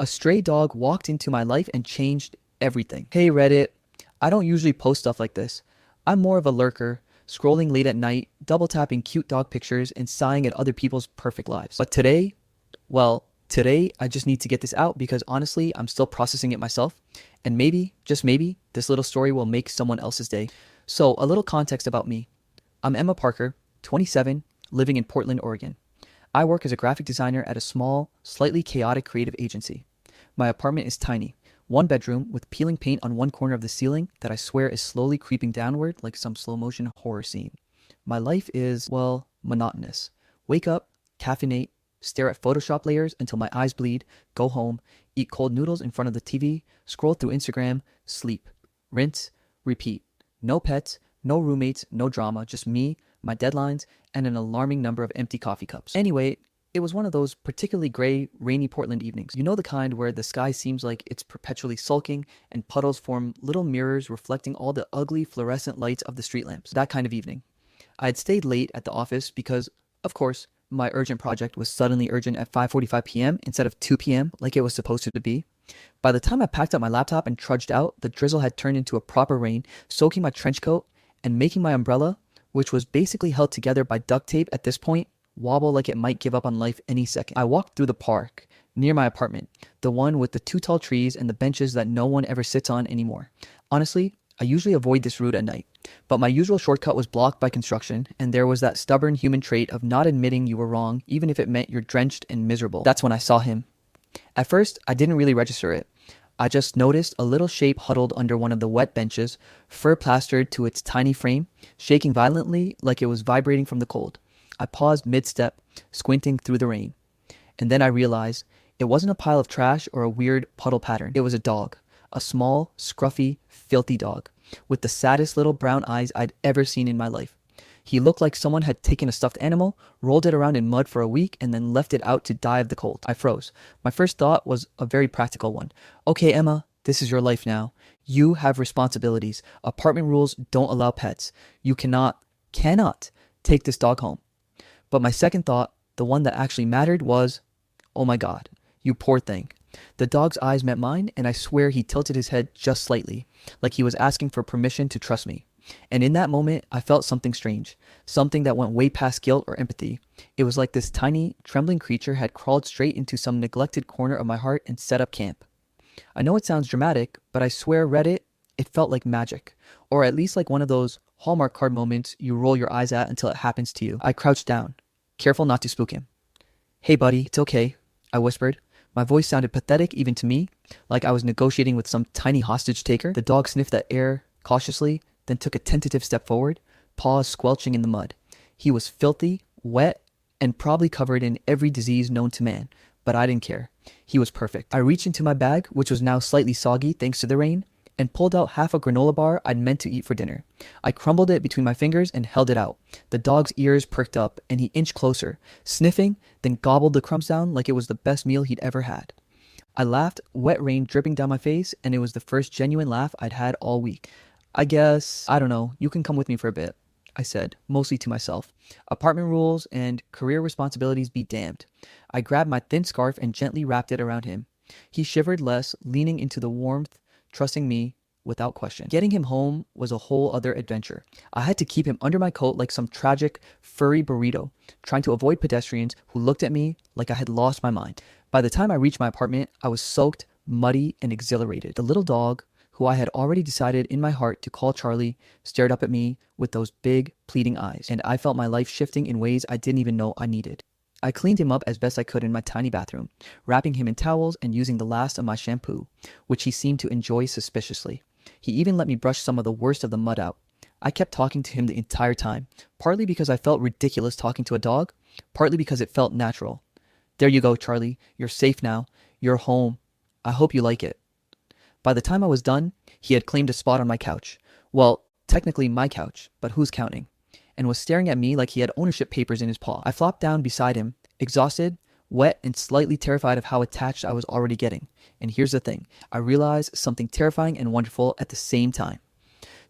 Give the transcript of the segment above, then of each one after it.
A stray dog walked into my life and changed everything. Hey Reddit, I don't usually post stuff like this. I'm more of a lurker, scrolling late at night, double tapping cute dog pictures, and sighing at other people's perfect lives. But today, well, today I just need to get this out because honestly, I'm still processing it myself. And maybe, just maybe, this little story will make someone else's day. So, a little context about me. I'm Emma Parker, 27, living in Portland, Oregon. I work as a graphic designer at a small, slightly chaotic creative agency. My apartment is tiny, one bedroom with peeling paint on one corner of the ceiling that I swear is slowly creeping downward like some slow motion horror scene. My life is, well, monotonous. Wake up, caffeinate, stare at Photoshop layers until my eyes bleed, go home, eat cold noodles in front of the TV, scroll through Instagram, sleep, rinse, repeat. No pets, no roommates, no drama, just me, my deadlines, and an alarming number of empty coffee cups. Anyway, it was one of those particularly gray, rainy Portland evenings. You know, the kind where the sky seems like it's perpetually sulking and puddles form little mirrors reflecting all the ugly fluorescent lights of the street lamps. That kind of evening. I had stayed late at the office because, of course, my urgent project was suddenly urgent at 5:45 p.m. instead of 2 p.m. like it was supposed to be. By the time I packed up my laptop and trudged out, the drizzle had turned into a proper rain, soaking my trench coat and making my umbrella, which was basically held together by duct tape at this point, wobble like it might give up on life any second. I walked through the park near my apartment, the one with the two tall trees and the benches that no one ever sits on anymore. Honestly, I usually avoid this route at night, but my usual shortcut was blocked by construction, and there was that stubborn human trait of not admitting you were wrong, even if it meant you're drenched and miserable. That's when I saw him. At first, I didn't really register it. I just noticed a little shape huddled under one of the wet benches, fur plastered to its tiny frame, shaking violently like it was vibrating from the cold. I paused mid-step, squinting through the rain. And then I realized it wasn't a pile of trash or a weird puddle pattern. It was a dog. A small, scruffy, filthy dog, with the saddest little brown eyes I'd ever seen in my life. He looked like someone had taken a stuffed animal, rolled it around in mud for a week, and then left it out to die of the cold. I froze. My first thought was a very practical one. Okay, Emma, this is your life now. You have responsibilities. Apartment rules don't allow pets. You cannot take this dog home. But my second thought, the one that actually mattered, was, oh my God, you poor thing. The dog's eyes met mine, and I swear he tilted his head just slightly, like he was asking for permission to trust me. And in that moment, I felt something strange, something that went way past guilt or empathy. It was like this tiny, trembling creature had crawled straight into some neglected corner of my heart and set up camp. I know it sounds dramatic, but I swear, Reddit, it felt like magic, or at least like one of those Hallmark card moments you roll your eyes at until it happens to you. I crouched down, careful not to spook him. Hey buddy, it's okay, I whispered. My voice sounded pathetic even to me, like I was negotiating with some tiny hostage taker. The dog sniffed the air cautiously, then took a tentative step forward, paws squelching in the mud. He was filthy, wet, and probably covered in every disease known to man, but I didn't care. He was perfect. I reached into my bag, which was now slightly soggy thanks to the rain, and pulled out half a granola bar I'd meant to eat for dinner. I crumbled it between my fingers and held it out. The dog's ears perked up, and he inched closer, sniffing, then gobbled the crumbs down like it was the best meal he'd ever had. I laughed, wet rain dripping down my face, and it was the first genuine laugh I'd had all week. I guess, I don't know, you can come with me for a bit, I said, mostly to myself. Apartment rules and career responsibilities be damned. I grabbed my thin scarf and gently wrapped it around him. He shivered less, leaning into the warmth, trusting me without question. Getting him home was a whole other adventure. I had to keep him under my coat like some tragic, furry burrito, trying to avoid pedestrians who looked at me like I had lost my mind. By the time I reached my apartment, I was soaked, muddy, and exhilarated. The little dog, who I had already decided in my heart to call Charlie, stared up at me with those big, pleading eyes, and I felt my life shifting in ways I didn't even know I needed. I cleaned him up as best I could in my tiny bathroom, wrapping him in towels and using the last of my shampoo, which he seemed to enjoy suspiciously. He even let me brush some of the worst of the mud out. I kept talking to him the entire time, partly because I felt ridiculous talking to a dog, partly because it felt natural. There you go, Charlie. You're safe now. You're home. I hope you like it. By the time I was done, he had claimed a spot on my couch. Well, technically my couch, but who's counting? And was staring at me like he had ownership papers in his paw. I flopped down beside him, exhausted, wet, and slightly terrified of how attached I was already getting. And here's the thing, I realized something terrifying and wonderful at the same time.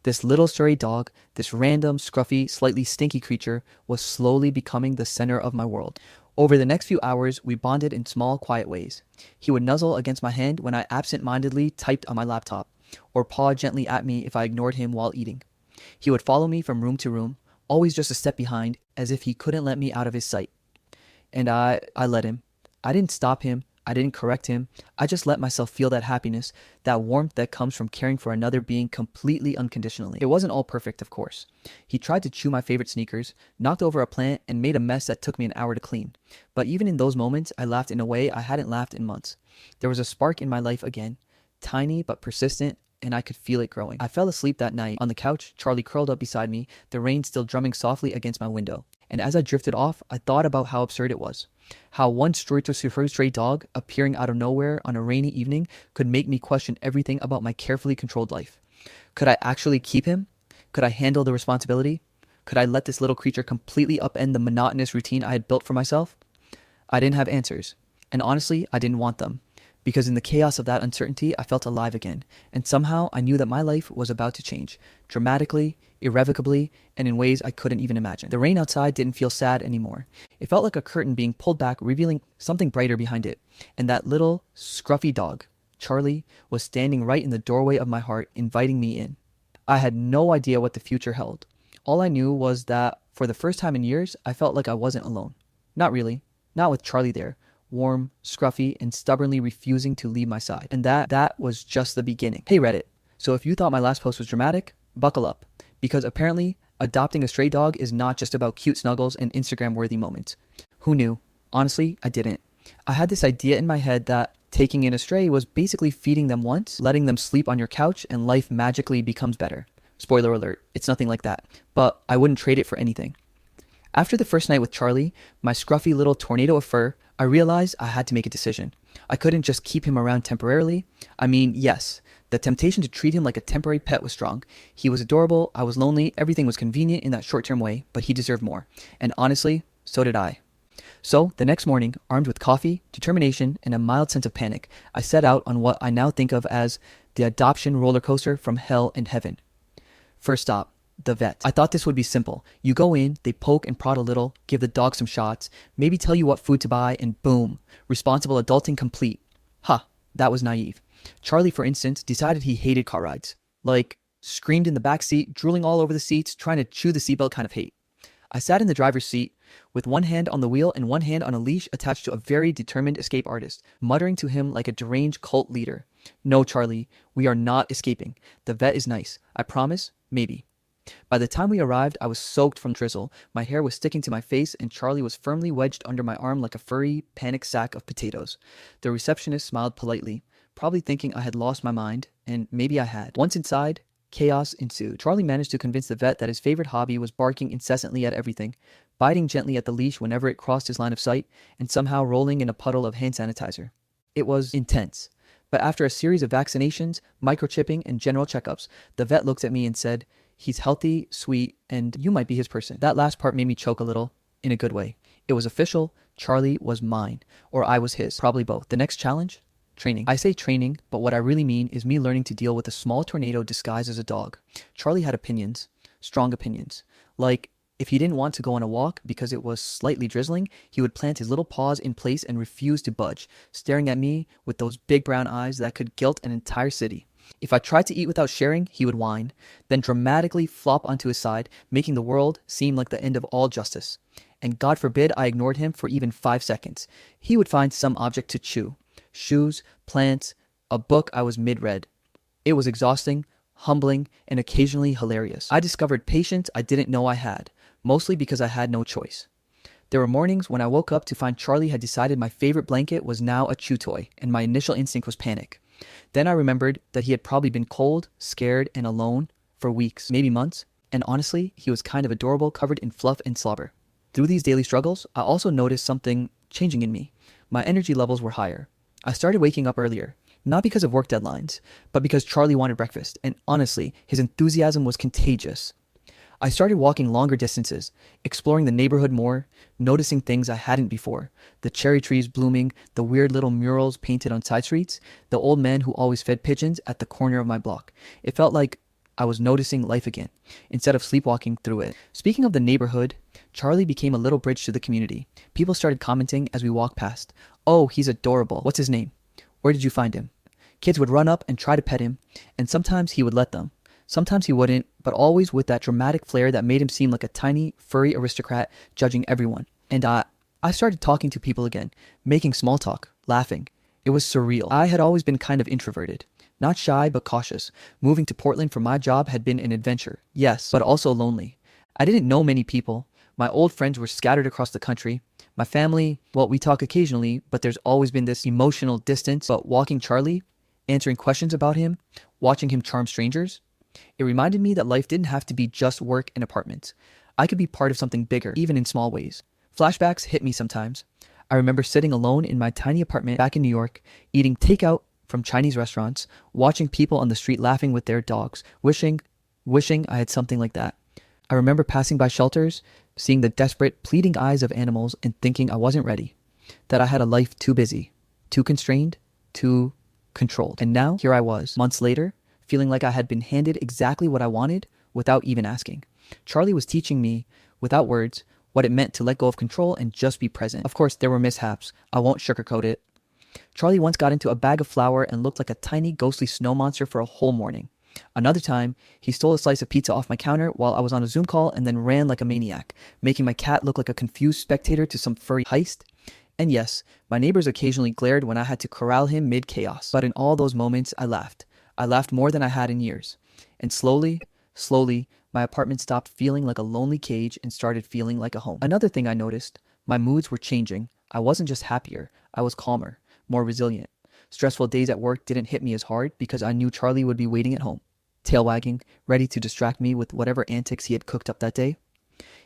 This little stray dog, this random, scruffy, slightly stinky creature, was slowly becoming the center of my world. Over the next few hours, we bonded in small, quiet ways. He would nuzzle against my hand when I absent-mindedly typed on my laptop, or paw gently at me if I ignored him while eating. He would follow me from room to room, always just a step behind, as if he couldn't let me out of his sight. And I let him. I didn't stop him. I didn't correct him. I just let myself feel that happiness, that warmth that comes from caring for another being completely unconditionally. It wasn't all perfect, of course. He tried to chew my favorite sneakers, knocked over a plant, and made a mess that took me an hour to clean. But even in those moments, I laughed in a way I hadn't laughed in months. There was a spark in my life again, tiny but persistent, and I could feel it growing. I fell asleep that night. On the couch, Charlie curled up beside me, the rain still drumming softly against my window. And as I drifted off, I thought about how absurd it was. How one stray dog appearing out of nowhere on a rainy evening could make me question everything about my carefully controlled life. Could I actually keep him? Could I handle the responsibility? Could I let this little creature completely upend the monotonous routine I had built for myself? I didn't have answers. And honestly, I didn't want them. Because in the chaos of that uncertainty, I felt alive again. And somehow I knew that my life was about to change. Dramatically, irrevocably, and in ways I couldn't even imagine. The rain outside didn't feel sad anymore. It felt like a curtain being pulled back, revealing something brighter behind it. And that little, scruffy dog, Charlie, was standing right in the doorway of my heart, inviting me in. I had no idea what the future held. All I knew was that, for the first time in years, I felt like I wasn't alone. Not really. Not with Charlie there. Warm, scruffy, and stubbornly refusing to leave my side. And that was just the beginning. Hey Reddit, so if you thought my last post was dramatic, buckle up. Because apparently, adopting a stray dog is not just about cute snuggles and Instagram-worthy moments. Who knew? Honestly, I didn't. I had this idea in my head that taking in a stray was basically feeding them once, letting them sleep on your couch, and life magically becomes better. Spoiler alert, it's nothing like that. But I wouldn't trade it for anything. After the first night with Charlie, my scruffy little tornado of fur, I realized I had to make a decision. I couldn't just keep him around temporarily. I mean, yes, the temptation to treat him like a temporary pet was strong. He was adorable, I was lonely, everything was convenient in that short-term way, but he deserved more. And honestly, so did I. So, the next morning, armed with coffee, determination, and a mild sense of panic, I set out on what I now think of as the adoption roller coaster from hell and heaven. First stop, the vet. I thought this would be simple. You go in, they poke and prod a little, give the dog some shots, maybe tell you what food to buy, and boom, responsible adulting complete. That was naive. Charlie, for instance, decided he hated car rides. Like, screamed in the back seat, drooling all over the seats, trying to chew the seatbelt kind of hate. I sat in the driver's seat, with one hand on the wheel and one hand on a leash attached to a very determined escape artist, muttering to him like a deranged cult leader. No, Charlie, we are not escaping. The vet is nice. I promise, maybe. By the time we arrived, I was soaked from drizzle, my hair was sticking to my face, and Charlie was firmly wedged under my arm like a furry, panicked sack of potatoes. The receptionist smiled politely, probably thinking I had lost my mind, and maybe I had. Once inside, chaos ensued. Charlie managed to convince the vet that his favorite hobby was barking incessantly at everything, biting gently at the leash whenever it crossed his line of sight, and somehow rolling in a puddle of hand sanitizer. It was intense. But after a series of vaccinations, microchipping, and general checkups, the vet looked at me and said, "He's healthy, sweet, and you might be his person." That last part made me choke a little, in a good way. It was official. Charlie was mine, or I was his, probably both. The next challenge? Training. I say training, but what I really mean is me learning to deal with a small tornado disguised as a dog. Charlie had opinions, strong opinions. Like, if he didn't want to go on a walk because it was slightly drizzling, he would plant his little paws in place and refuse to budge, staring at me with those big brown eyes that could guilt an entire city. If I tried to eat without sharing, he would whine, then dramatically flop onto his side, making the world seem like the end of all justice. And God forbid I ignored him for even 5 seconds. He would find some object to chew. Shoes, plants, a book I was mid-read. It was exhausting, humbling, and occasionally hilarious. I discovered patience I didn't know I had, mostly because I had no choice. There were mornings when I woke up to find Charlie had decided my favorite blanket was now a chew toy, and my initial instinct was panic. Then I remembered that he had probably been cold, scared, and alone for weeks, maybe months, and honestly, he was kind of adorable, covered in fluff and slobber. Through these daily struggles, I also noticed something changing in me. My energy levels were higher. I started waking up earlier, not because of work deadlines, but because Charlie wanted breakfast, and honestly, his enthusiasm was contagious. I started walking longer distances, exploring the neighborhood more, noticing things I hadn't before. The cherry trees blooming, the weird little murals painted on side streets, the old man who always fed pigeons at the corner of my block. It felt like I was noticing life again, instead of sleepwalking through it. Speaking of the neighborhood, Charlie became a little bridge to the community. People started commenting as we walked past. Oh, he's adorable. What's his name? Where did you find him? Kids would run up and try to pet him, and sometimes he would let them. Sometimes he wouldn't, but always with that dramatic flair that made him seem like a tiny, furry aristocrat judging everyone. And I started talking to people again, making small talk, laughing. It was surreal. I had always been kind of introverted. Not shy, but cautious. Moving to Portland for my job had been an adventure, yes, but also lonely. I didn't know many people. My old friends were scattered across the country. My family, well, we talk occasionally, but there's always been this emotional distance. But walking Charlie, answering questions about him, watching him charm strangers, it reminded me that life didn't have to be just work and apartments. I could be part of something bigger, even in small ways. Flashbacks hit me sometimes. I remember sitting alone in my tiny apartment back in New York, eating takeout from Chinese restaurants, watching people on the street laughing with their dogs, wishing I had something like that. I remember passing by shelters, seeing the desperate, pleading eyes of animals and thinking I wasn't ready, that I had a life too busy, too constrained, too controlled. And now, here I was, months later, feeling like I had been handed exactly what I wanted without even asking. Charlie was teaching me, without words, what it meant to let go of control and just be present. Of course, there were mishaps. I won't sugarcoat it. Charlie once got into a bag of flour and looked like a tiny, ghostly snow monster for a whole morning. Another time, he stole a slice of pizza off my counter while I was on a Zoom call and then ran like a maniac, making my cat look like a confused spectator to some furry heist. And yes, my neighbors occasionally glared when I had to corral him mid-chaos. But in all those moments, I laughed. I laughed more than I had in years. And slowly, my apartment stopped feeling like a lonely cage and started feeling like a home. Another thing I noticed, my moods were changing. I wasn't just happier, I was calmer, more resilient. Stressful days at work didn't hit me as hard because I knew Charlie would be waiting at home, tail wagging, ready to distract me with whatever antics he had cooked up that day.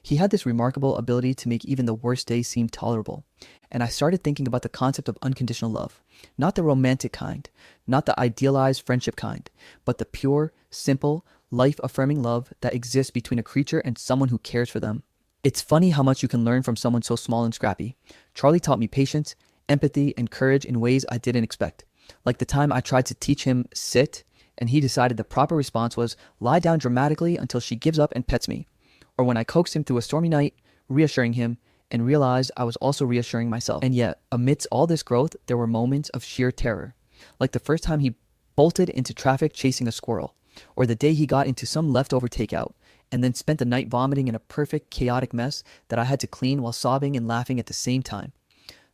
He had this remarkable ability to make even the worst days seem tolerable. And I started thinking about the concept of unconditional love. Not the romantic kind, not the idealized friendship kind, but the pure, simple, life-affirming love that exists between a creature and someone who cares for them. It's funny how much you can learn from someone so small and scrappy. Charlie taught me patience, empathy, and courage in ways I didn't expect. Like the time I tried to teach him sit, and he decided the proper response was lie down dramatically until she gives up and pets me. Or when I coaxed him through a stormy night, reassuring him, and realized I was also reassuring myself. And yet, amidst all this growth, there were moments of sheer terror. Like the first time he bolted into traffic chasing a squirrel, or the day he got into some leftover takeout, and then spent the night vomiting in a perfect, chaotic mess that I had to clean while sobbing and laughing at the same time.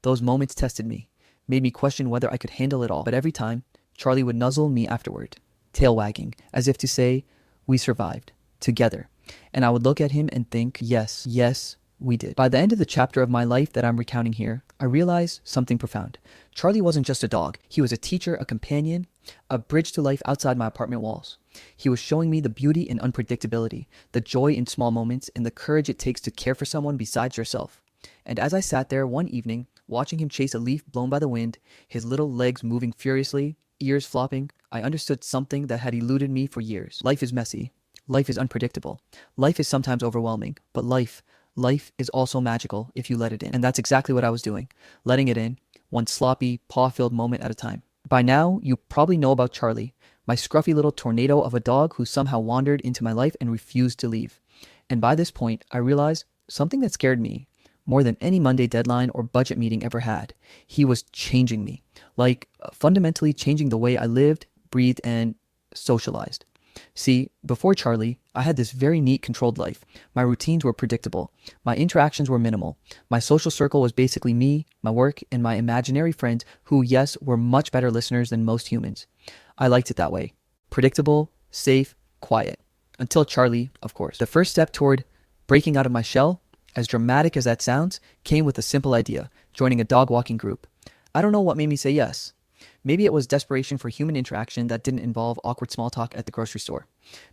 Those moments tested me, made me question whether I could handle it all. But every time, Charlie would nuzzle me afterward, tail wagging, as if to say, we survived, together. And I would look at him and think, yes, we did. By the end of the chapter of my life that I'm recounting here, I realized something profound. Charlie wasn't just a dog. He was a teacher, a companion, a bridge to life outside my apartment walls. He was showing me the beauty in unpredictability, the joy in small moments, and the courage it takes to care for someone besides yourself. And as I sat there one evening, watching him chase a leaf blown by the wind, his little legs moving furiously, ears flopping, I understood something that had eluded me for years. Life is messy. Life is unpredictable. Life is sometimes overwhelming, but life is also magical if you let it in. And that's exactly what I was doing, letting it in, one sloppy, paw-filled moment at a time. By now, you probably know about Charlie, my scruffy little tornado of a dog who somehow wandered into my life and refused to leave. And by this point, I realized something that scared me more than any Monday deadline or budget meeting ever had. He was changing me, like fundamentally changing the way I lived, breathed, and socialized. See, before Charlie, I had this very neat, controlled life. My routines were predictable. My interactions were minimal. My social circle was basically me, my work, and my imaginary friends who, yes, were much better listeners than most humans. I liked it that way. Predictable, safe, quiet. Until Charlie, of course. The first step toward breaking out of my shell, as dramatic as that sounds, came with a simple idea, joining a dog walking group. I don't know what made me say yes. Maybe it was desperation for human interaction that didn't involve awkward small talk at the grocery store.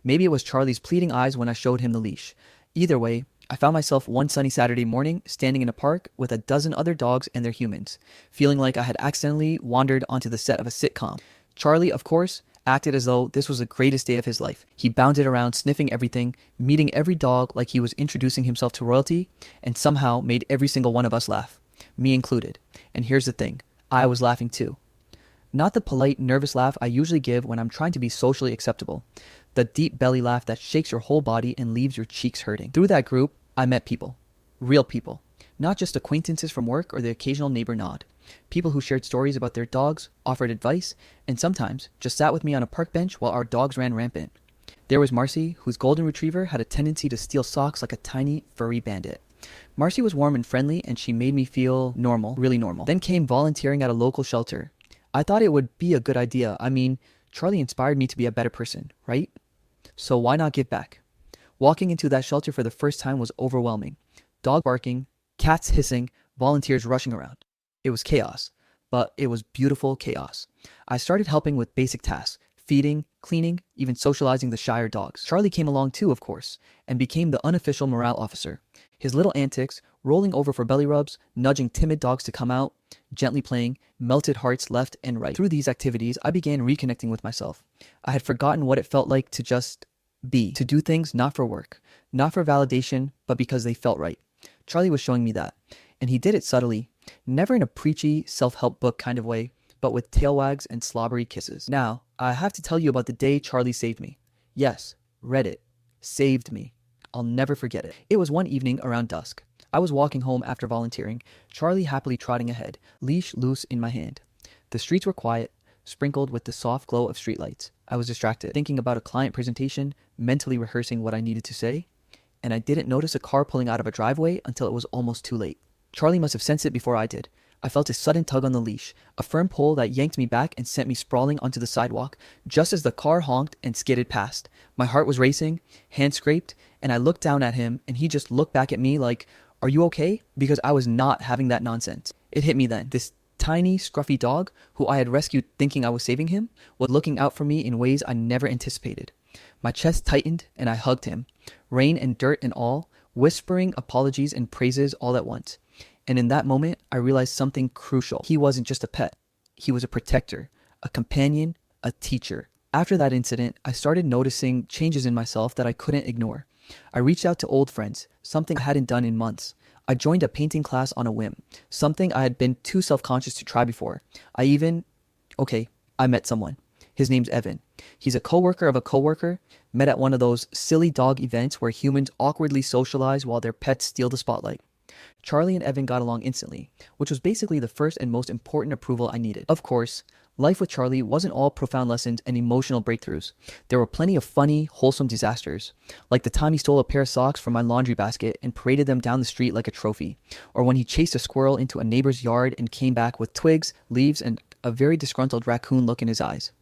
Maybe it was Charlie's pleading eyes when I showed him the leash. Either way, I found myself one sunny Saturday morning standing in a park with a dozen other dogs and their humans, feeling like I had accidentally wandered onto the set of a sitcom. Charlie, of course, acted as though this was the greatest day of his life. He bounded around sniffing everything, meeting every dog like he was introducing himself to royalty, and somehow made every single one of us laugh, me included. And here's the thing, I was laughing too. Not the polite, nervous laugh I usually give when I'm trying to be socially acceptable. The deep belly laugh that shakes your whole body and leaves your cheeks hurting. Through that group, I met people. Real people. Not just acquaintances from work or the occasional neighbor nod. People who shared stories about their dogs, offered advice, and sometimes just sat with me on a park bench while our dogs ran rampant. There was Marcy, whose golden retriever had a tendency to steal socks like a tiny, furry bandit. Marcy was warm and friendly, and she made me feel normal, really normal. Then came volunteering at a local shelter. I thought it would be a good idea. I mean, Charlie inspired me to be a better person, right? So why not give back? Walking into that shelter for the first time was overwhelming. Dog barking, cats hissing, volunteers rushing around. It was chaos, but it was beautiful chaos. I started helping with basic tasks, feeding, cleaning, even socializing the shyer dogs. Charlie came along too, of course, and became the unofficial morale officer. His little antics, rolling over for belly rubs, nudging timid dogs to come out, gently playing, melted hearts left and right. Through these activities, I began reconnecting with myself. I had forgotten what it felt like to just be, to do things not for work, not for validation, but because they felt right. Charlie was showing me that, and he did it subtly, never in a preachy, self-help book kind of way, but with tail wags and slobbery kisses. Now, I have to tell you about the day Charlie saved me. Yes, Reddit saved me. I'll never forget it. It was one evening around dusk. I was walking home after volunteering, Charlie happily trotting ahead, leash loose in my hand. The streets were quiet, sprinkled with the soft glow of streetlights. I was distracted, thinking about a client presentation, mentally rehearsing what I needed to say, and I didn't notice a car pulling out of a driveway until it was almost too late. Charlie must have sensed it before I did. I felt a sudden tug on the leash, a firm pull that yanked me back and sent me sprawling onto the sidewalk, just as the car honked and skidded past. My heart was racing, hands scraped, and I looked down at him, and he just looked back at me like, "Are you okay?" Because I was not having that nonsense. It hit me then. This tiny, scruffy dog, who I had rescued thinking I was saving him, was looking out for me in ways I never anticipated. My chest tightened, and I hugged him, rain and dirt and all, whispering apologies and praises all at once. And in that moment, I realized something crucial. He wasn't just a pet. He was a protector, a companion, a teacher. After that incident, I started noticing changes in myself that I couldn't ignore. I reached out to old friends, something I hadn't done in months. I joined a painting class on a whim, something I had been too self-conscious to try before. I met someone. His name's Evan. He's a coworker of a coworker, met at one of those silly dog events where humans awkwardly socialize while their pets steal the spotlight. Charlie and Evan got along instantly, which was basically the first and most important approval I needed. Of course, life with Charlie wasn't all profound lessons and emotional breakthroughs. There were plenty of funny, wholesome disasters, like the time he stole a pair of socks from my laundry basket and paraded them down the street like a trophy, or when he chased a squirrel into a neighbor's yard and came back with twigs, leaves, and a very disgruntled raccoon look in his eyes.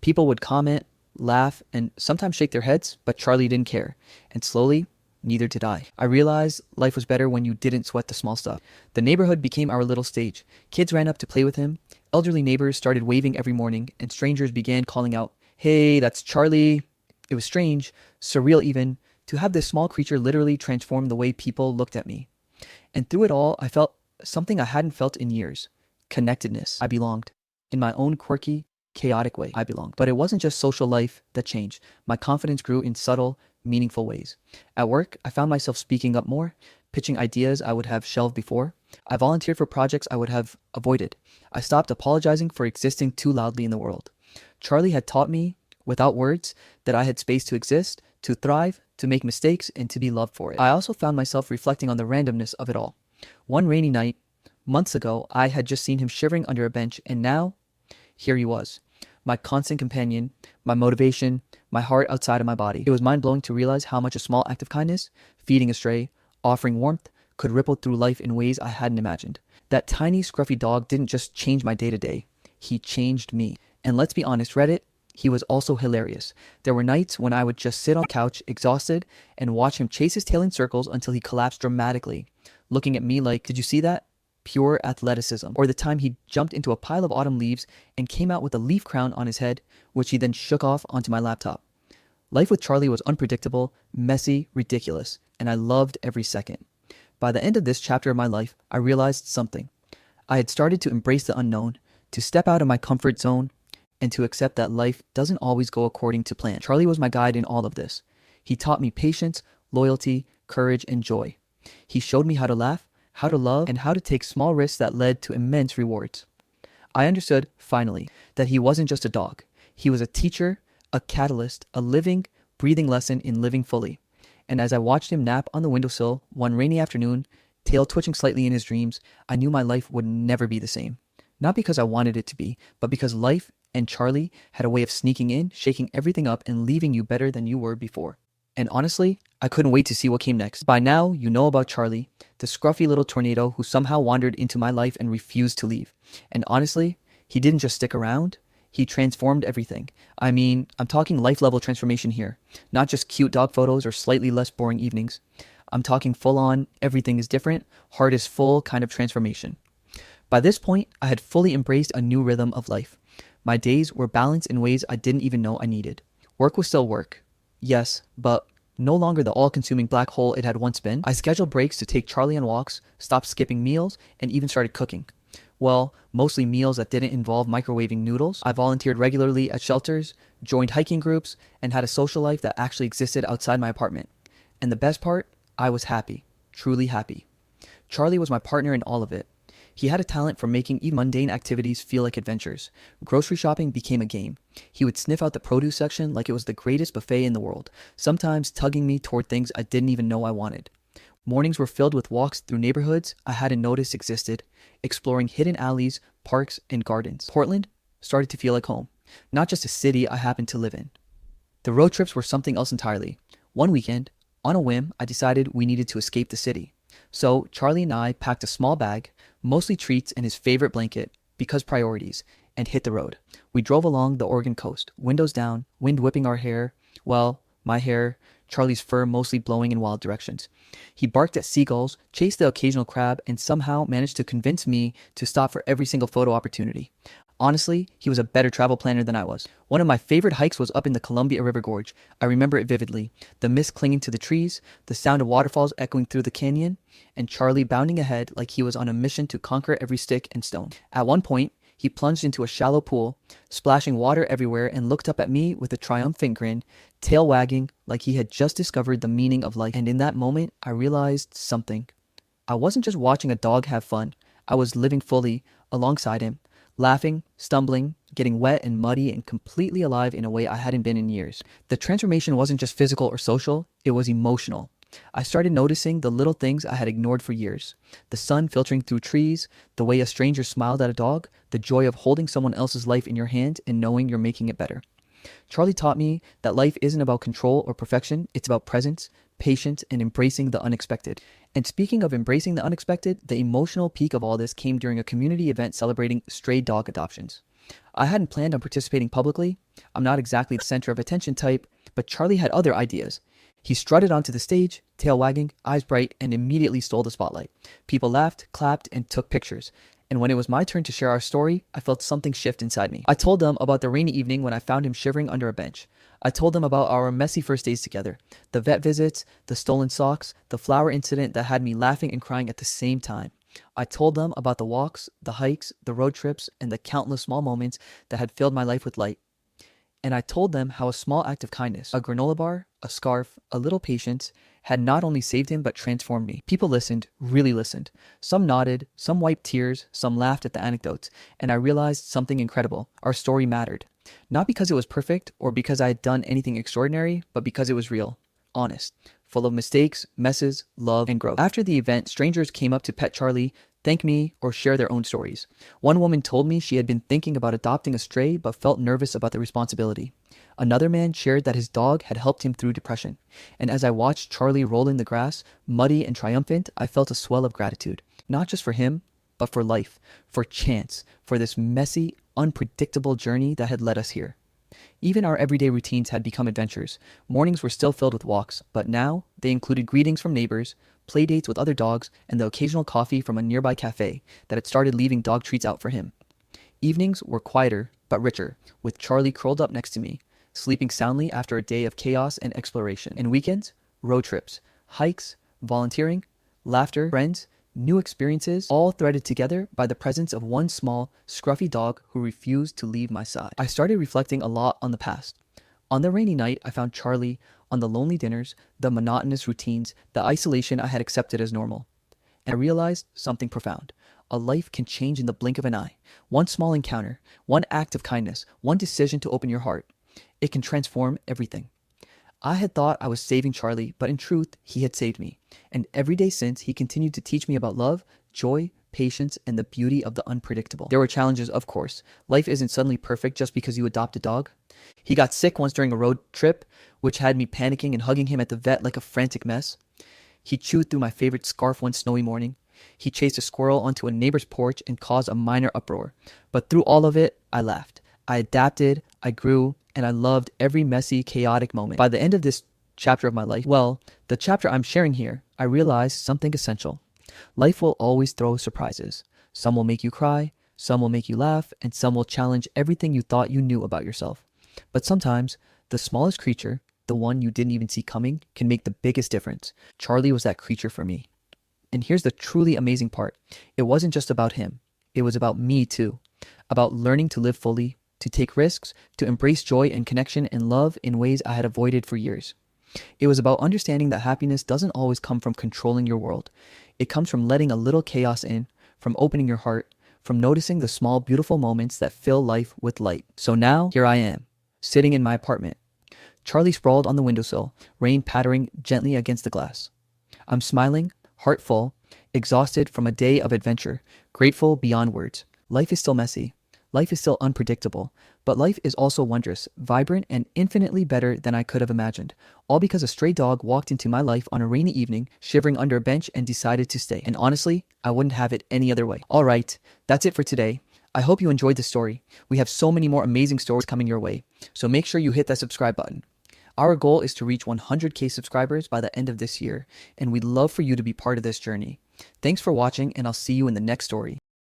People would comment, laugh, and sometimes shake their heads, but Charlie didn't care, and slowly, neither did I. I realized life was better when you didn't sweat the small stuff. The neighborhood became our little stage. Kids ran up to play with him. Elderly neighbors started waving every morning, and strangers began calling out, "Hey, that's Charlie." It was strange, surreal even, to have this small creature literally transform the way people looked at me. And through it all, I felt something I hadn't felt in years. Connectedness. I belonged. In my own quirky, chaotic way, I belonged. But it wasn't just social life that changed. My confidence grew in subtle, meaningful ways. At work, I found myself speaking up more, pitching ideas I would have shelved before. I volunteered for projects I would have avoided. I stopped apologizing for existing too loudly in the world. Charlie had taught me, without words, that I had space to exist, to thrive, to make mistakes, and to be loved for it. I also found myself reflecting on the randomness of it all. One rainy night, months ago, I had just seen him shivering under a bench, and now, here he was. My constant companion, my motivation, my heart outside of my body. It was mind-blowing to realize how much a small act of kindness, feeding a stray, offering warmth, could ripple through life in ways I hadn't imagined. That tiny, scruffy dog didn't just change my day-to-day. He changed me. And let's be honest, Reddit, he was also hilarious. There were nights when I would just sit on the couch, exhausted, and watch him chase his tail in circles until he collapsed dramatically, looking at me like, "Did you see that? Pure athleticism." Or the time he jumped into a pile of autumn leaves and came out with a leaf crown on his head, which he then shook off onto my laptop. Life with Charlie was unpredictable, messy, ridiculous, and I loved every second. By the end of this chapter of my life, I realized something. I had started to embrace the unknown, to step out of my comfort zone, and to accept that life doesn't always go according to plan. Charlie was my guide in all of this. He taught me patience, loyalty, courage, and joy. He showed me how to laugh, how to love, and how to take small risks that led to immense rewards. I understood, finally, that he wasn't just a dog. He was a teacher, a catalyst, a living, breathing lesson in living fully. And as I watched him nap on the windowsill one rainy afternoon, tail twitching slightly in his dreams, I knew my life would never be the same. Not because I wanted it to be, but because life and Charlie had a way of sneaking in, shaking everything up, and leaving you better than you were before. And honestly, I couldn't wait to see what came next. By now, you know about Charlie, the scruffy little tornado who somehow wandered into my life and refused to leave. And honestly, he didn't just stick around, he transformed everything. I mean, I'm talking life-level transformation here, not just cute dog photos or slightly less boring evenings. I'm talking full-on, everything is different, heart is full kind of transformation. By this point, I had fully embraced a new rhythm of life. My days were balanced in ways I didn't even know I needed. Work was still work. Yes, but no longer the all-consuming black hole it had once been. I scheduled breaks to take Charlie on walks, stopped skipping meals, and even started cooking. Well, mostly meals that didn't involve microwaving noodles. I volunteered regularly at shelters, joined hiking groups, and had a social life that actually existed outside my apartment. And the best part, I was happy. Truly happy. Charlie was my partner in all of it. He had a talent for making even mundane activities feel like adventures. Grocery shopping became a game. He would sniff out the produce section like it was the greatest buffet in the world, sometimes tugging me toward things I didn't even know I wanted. Mornings were filled with walks through neighborhoods I hadn't noticed existed, exploring hidden alleys, parks, and gardens. Portland started to feel like home, not just a city I happened to live in. The road trips were something else entirely. One weekend, on a whim, I decided we needed to escape the city. So Charlie and I packed a small bag, mostly treats and his favorite blanket, because priorities, and hit the road. We drove along the Oregon coast, windows down, wind whipping our hair, well, my hair, Charlie's fur mostly blowing in wild directions. He barked at seagulls, chased the occasional crab, and somehow managed to convince me to stop for every single photo opportunity. Honestly, he was a better travel planner than I was. One of my favorite hikes was up in the Columbia River Gorge. I remember it vividly. The mist clinging to the trees, the sound of waterfalls echoing through the canyon, and Charlie bounding ahead like he was on a mission to conquer every stick and stone. At one point, he plunged into a shallow pool, splashing water everywhere, and looked up at me with a triumphant grin, tail wagging like he had just discovered the meaning of life. And in that moment, I realized something. I wasn't just watching a dog have fun. I was living fully alongside him, laughing, stumbling, getting wet and muddy, and completely alive in a way I hadn't been in years. The transformation wasn't just physical or social, it was emotional. I started noticing the little things I had ignored for years. The sun filtering through trees, the way a stranger smiled at a dog, the joy of holding someone else's life in your hand and knowing you're making it better. Charlie taught me that life isn't about control or perfection, it's about presence, patience, and embracing the unexpected. And speaking of embracing the unexpected, the emotional peak of all this came during a community event celebrating stray dog adoptions. I hadn't planned on participating publicly. I'm not exactly the center of attention type, but Charlie had other ideas. He strutted onto the stage, tail wagging, eyes bright, and immediately stole the spotlight. People laughed, clapped, and took pictures. And when it was my turn to share our story, I felt something shift inside me. I told them about the rainy evening when I found him shivering under a bench. I told them about our messy first days together, the vet visits, the stolen socks, the flower incident that had me laughing and crying at the same time. I told them about the walks, the hikes, the road trips, and the countless small moments that had filled my life with light. And I told them how a small act of kindness, a granola bar, a scarf, a little patience, had not only saved him but transformed me. People listened, really listened. Some nodded, some wiped tears, some laughed at the anecdotes, and I realized something incredible. Our story mattered. Not because it was perfect or because I had done anything extraordinary, but because it was real, honest, full of mistakes, messes, love, and growth. After the event, strangers came up to pet Charlie, thank me, or share their own stories. One woman told me she had been thinking about adopting a stray but felt nervous about the responsibility. Another man shared that his dog had helped him through depression. And as I watched Charlie roll in the grass, muddy and triumphant, I felt a swell of gratitude. Not just for him, but for life, for chance, for this messy, unpredictable journey that had led us here. Even our everyday routines had become adventures. Mornings were still filled with walks, but now they included greetings from neighbors, play dates with other dogs, and the occasional coffee from a nearby cafe that had started leaving dog treats out for him. Evenings were quieter, but richer, with Charlie curled up next to me, sleeping soundly after a day of chaos and exploration. And weekends, road trips, hikes, volunteering, laughter, friends, new experiences, all threaded together by the presence of one small, scruffy dog who refused to leave my side. I started reflecting a lot on the past. On the rainy night, I found Charlie on the lonely dinners, the monotonous routines, the isolation I had accepted as normal. And I realized something profound. A life can change in the blink of an eye. One small encounter, one act of kindness, one decision to open your heart. It can transform everything. I had thought I was saving Charlie, but in truth, he had saved me. And every day since, he continued to teach me about love, joy, patience, and the beauty of the unpredictable. There were challenges, of course. Life isn't suddenly perfect just because you adopt a dog. He got sick once during a road trip, which had me panicking and hugging him at the vet like a frantic mess. He chewed through my favorite scarf one snowy morning. He chased a squirrel onto a neighbor's porch and caused a minor uproar. But through all of it, I laughed. I adapted, I grew, and I loved every messy, chaotic moment. By the end of this chapter of my life, well, the chapter I'm sharing here, I realized something essential. Life will always throw surprises. Some will make you cry, some will make you laugh, and some will challenge everything you thought you knew about yourself. But sometimes, the smallest creature, the one you didn't even see coming, can make the biggest difference. Charlie was that creature for me. And here's the truly amazing part. It wasn't just about him. It was about me too. About learning to live fully, to take risks, to embrace joy and connection and love in ways I had avoided for years. It was about understanding that happiness doesn't always come from controlling your world. It comes from letting a little chaos in, from opening your heart, from noticing the small, beautiful moments that fill life with light. So now, here I am, sitting in my apartment. Charlie sprawled on the windowsill, rain pattering gently against the glass. I'm smiling, heart full, exhausted from a day of adventure, grateful beyond words. Life is still messy. Life is still unpredictable, but life is also wondrous, vibrant, and infinitely better than I could have imagined, all because a stray dog walked into my life on a rainy evening, shivering under a bench, and decided to stay. And honestly, I wouldn't have it any other way. All right, that's it for today. I hope you enjoyed the story. We have so many more amazing stories coming your way, so make sure you hit that subscribe button. Our goal is to reach 100K subscribers by the end of this year, and we'd love for you to be part of this journey. Thanks for watching, and I'll see you in the next story.